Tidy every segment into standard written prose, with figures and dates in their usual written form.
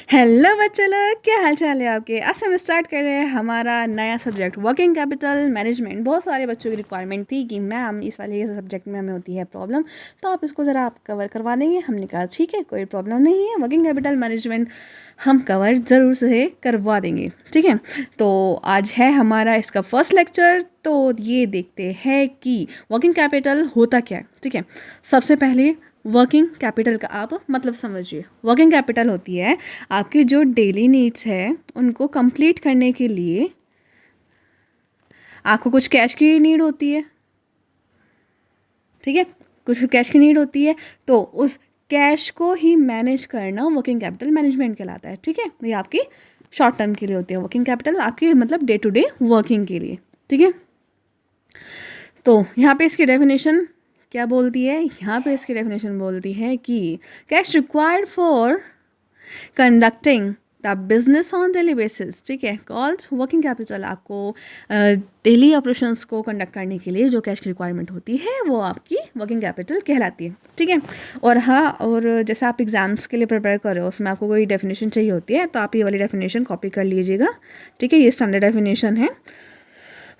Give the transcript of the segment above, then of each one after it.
Hello बच्चों लोग, क्या हाल चाल है आपके। आज से हम स्टार्ट कर रहे हैं हमारा नया सब्जेक्ट वर्किंग कैपिटल मैनेजमेंट। बहुत सारे बच्चों की रिक्वायरमेंट थी कि मैम इस वाले सब्जेक्ट में हमें होती है प्रॉब्लम, तो आप इसको ज़रा आप कवर करवा देंगे। हमने कहा ठीक है, कोई प्रॉब्लम नहीं है, वर्किंग कैपिटल मैनेजमेंट हम कवर ज़रूर से करवा देंगे। ठीक है, तो आज है हमारा इसका फर्स्ट लेक्चर। तो ये देखते हैं कि वर्किंग कैपिटल होता क्या है। ठीक है, सबसे पहले वर्किंग कैपिटल का आप मतलब समझिए। वर्किंग कैपिटल होती है आपकी जो डेली नीड्स है उनको कंप्लीट करने के लिए आपको कुछ कैश की नीड होती है। ठीक है, कुछ कैश की नीड होती है, तो उस कैश को ही मैनेज करना वर्किंग कैपिटल मैनेजमेंट कहलाता है। ठीक है, ये आपकी शॉर्ट टर्म के लिए होती है वर्किंग कैपिटल, आपकी मतलब डे टू डे वर्किंग के लिए। ठीक है, तो यहाँ पे इसकी डेफिनेशन क्या बोलती है, यहाँ पे इसकी डेफिनेशन बोलती है कि cash required for conducting the business on daily basis. ठीक है, कॉल्ड वर्किंग कैपिटल। आपको डेली ऑपरेशंस को कंडक्ट करने के लिए जो कैश की रिक्वायरमेंट होती है वो आपकी वर्किंग कैपिटल कहलाती है। ठीक है, और हाँ, और जैसे आप एग्जाम्स के लिए प्रिपेयर कर रहे हो उसमें आपको कोई डेफिनेशन चाहिए होती है तो आप ये वाली डेफिनेशन कॉपी कर लीजिएगा। ठीक है, ये स्टैंडर्ड डेफिनेशन है।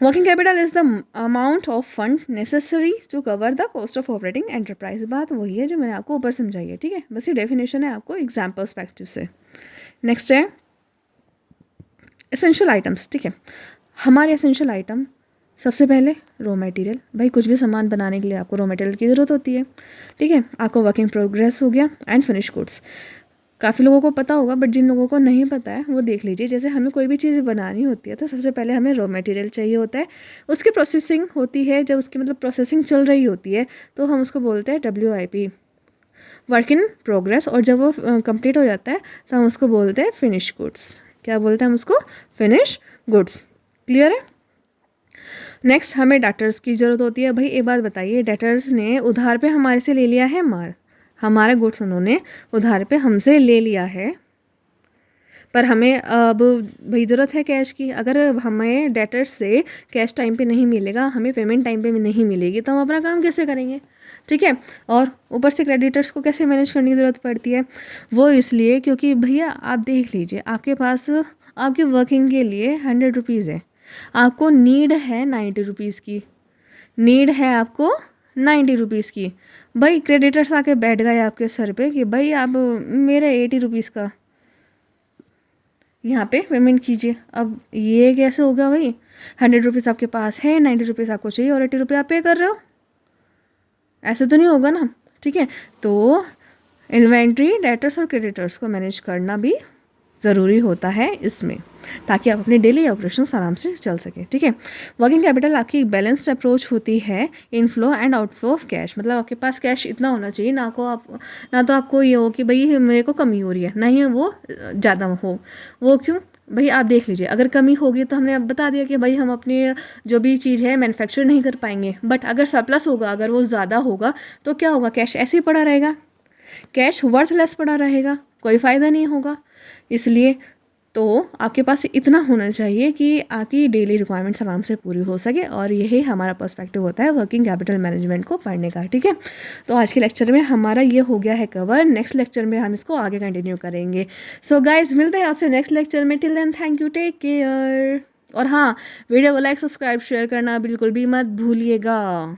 Working capital is the amount of fund necessary to cover the cost of operating enterprise. बात वही है जो मैंने आपको ऊपर समझाई है। ठीक है, बस ये डेफिनेशन है आपको एग्जाम पर्सपेक्टिव से। नेक्स्ट है एसेंशियल आइटम्स। ठीक है, हमारे एसेंशियल आइटम सबसे पहले रॉ मटेरियल। भाई कुछ भी सामान बनाने के लिए आपको रॉ मटेरियल की ज़रूरत होती है। ठीक है, आपको वर्क इन प्रोग्रेस हो गया एंड फिनिश गुड्स। काफ़ी लोगों को पता होगा, बट जिन लोगों को नहीं पता है वो देख लीजिए। जैसे हमें कोई भी चीज़ बनानी होती है तो सबसे पहले हमें रॉ मटेरियल चाहिए होता है, उसकी प्रोसेसिंग होती है। जब उसकी मतलब प्रोसेसिंग चल रही होती है तो हम उसको बोलते हैं WIP, वर्क इन प्रोग्रेस। और जब वो कंप्लीट हो जाता है तो हम उसको बोलते हैं फिनिश गुड्स। क्या बोलते हैं हम उसको? Finish goods. क्लियर है? नेक्स्ट हमें डेटर्स की ज़रूरत होती है। भाई एक बात बताइए, डेटर्स ने उधार पे हमारे से ले लिया है माल, हमारा गुड्स उन्होंने उधार पे हमसे ले लिया है, पर हमें अब भाई ज़रूरत है कैश की। अगर हमें डेटर्स से कैश टाइम पे नहीं मिलेगा, हमें पेमेंट टाइम पे नहीं मिलेगी, तो हम अपना काम कैसे करेंगे? ठीक है, और ऊपर से क्रेडिटर्स को कैसे मैनेज करने की ज़रूरत पड़ती है? वो इसलिए क्योंकि भैया आप देख लीजिए, आपके पास आपके वर्किंग के लिए 100 रुपीज़ है, आपको नीड है 90 रुपीज़ की, नीड है आपको 90 रुपीज़ की। भाई क्रेडिटर्स आके बैठ गए आपके सर पे कि भाई आप मेरे 80 रुपीज़ का यहाँ पे पेमेंट कीजिए। अब ये कैसे होगा भाई? 100 रुपीज़ आपके पास है, 90 रुपीज़ आपको चाहिए और 80 रुपये आप पे कर रहे हो, ऐसे तो नहीं होगा ना। ठीक है, तो इन्वेंट्री, डेटर्स और क्रेडिटर्स को मैनेज करना भी ज़रूरी होता है इसमें, ताकि आप अपने डेली ऑपरेशंस आराम से चल सके। ठीक है, वर्किंग कैपिटल आपकी एक बैलेंस्ड अप्रोच होती है inflow and outflow of cash. मतलब आपके पास कैश इतना होना चाहिए ना तो आपको ये हो कि भाई मेरे को कमी हो रही है, ना ही वो ज़्यादा हो। वो क्यों भाई? आप देख लीजिए, अगर कमी होगी तो हमने अब बता दिया कि भाई हम अपनी जो भी चीज़ है मैन्युफैक्चर नहीं कर पाएंगे। बट अगर सरप्लस होगा, अगर वो ज़्यादा होगा, तो क्या होगा? कैश ऐसे ही पड़ा रहेगा, कैश वर्थलेस पड़ा रहेगा, कोई फ़ायदा नहीं होगा। इसलिए तो आपके पास इतना होना चाहिए कि आपकी डेली रिक्वायरमेंट्स आराम से पूरी हो सके, और यही हमारा पर्सपेक्टिव होता है वर्किंग कैपिटल मैनेजमेंट को पढ़ने का। ठीक है, तो आज के लेक्चर में हमारा ये हो गया है कवर। नेक्स्ट लेक्चर में हम इसको आगे कंटिन्यू करेंगे। सो गाइज, मिलते हैं आपसे नेक्स्ट लेक्चर में। Till then thank you, take care. और हाँ, वीडियो को लाइक, सब्सक्राइब, शेयर करना बिल्कुल भी मत भूलिएगा।